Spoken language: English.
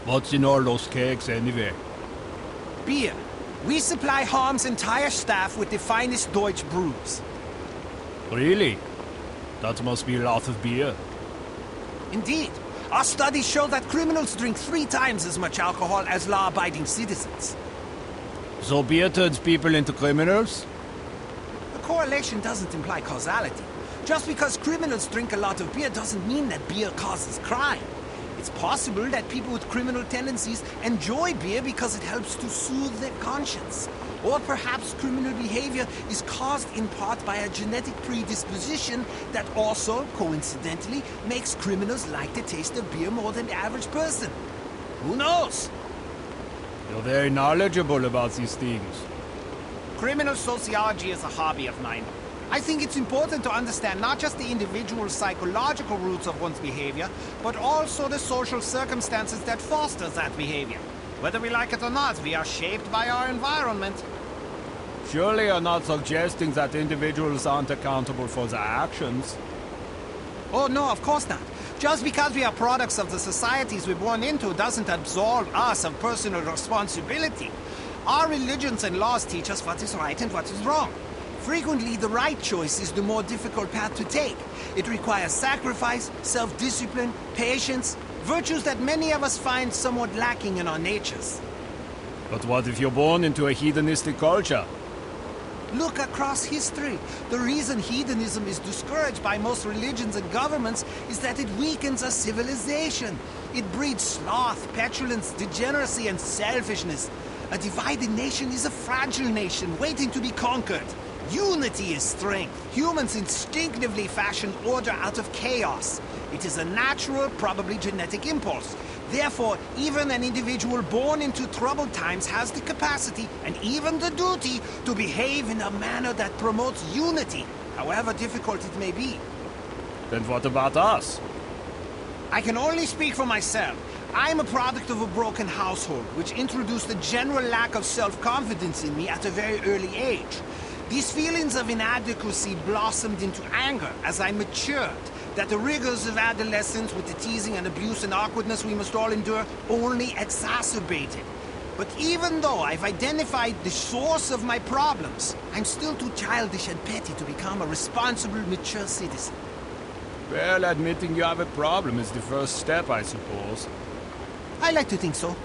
What's in all those cakes anyway? Beer. We supply H.A.R.M's entire staff with the finest Deutsch brews. Really? That must be a lot of beer. Indeed. Our studies show that criminals drink 3 times as much alcohol as law-abiding citizens. So beer turns people into criminals? The correlation doesn't imply causality. Just because criminals drink a lot of beer doesn't mean that beer causes crime. It's possible that people with criminal tendencies enjoy beer because it helps to soothe their conscience. Or perhaps criminal behavior is caused in part by a genetic predisposition that also, coincidentally, makes criminals like the taste of beer more than the average person. Who knows? You're very knowledgeable about these things. Criminal sociology is a hobby of mine. I think it's important to understand not just the individual psychological roots of one's behavior, but also the social circumstances that foster that behavior. Whether we like it or not, we are shaped by our environment. Surely you're not suggesting that individuals aren't accountable for their actions. Oh no, of course not. Just because we are products of the societies we're born into doesn't absolve us of personal responsibility. Our religions and laws teach us what is right and what is wrong. Frequently, the right choice is the more difficult path to take. It requires sacrifice, self-discipline, patience, virtues that many of us find somewhat lacking in our natures. But what if you're born into a hedonistic culture? Look across history. The reason hedonism is discouraged by most religions and governments is that it weakens a civilization. It breeds sloth, petulance, degeneracy, and selfishness. A divided nation is a fragile nation waiting to be conquered. Unity is strength. Humans instinctively fashion order out of chaos. It is a natural, probably genetic impulse. Therefore, even an individual born into troubled times has the capacity, and even the duty, to behave in a manner that promotes unity, however difficult it may be. Then what about us? I can only speak for myself. I'm a product of a broken household, which introduced a general lack of self-confidence in me at a very early age. These feelings of inadequacy blossomed into anger as I matured, that the rigors of adolescence with the teasing and abuse and awkwardness we must all endure only exacerbated. But even though I've identified the source of my problems, I'm still too childish and petty to become a responsible, mature citizen. Well, admitting you have a problem is the first step, I suppose. I like to think so.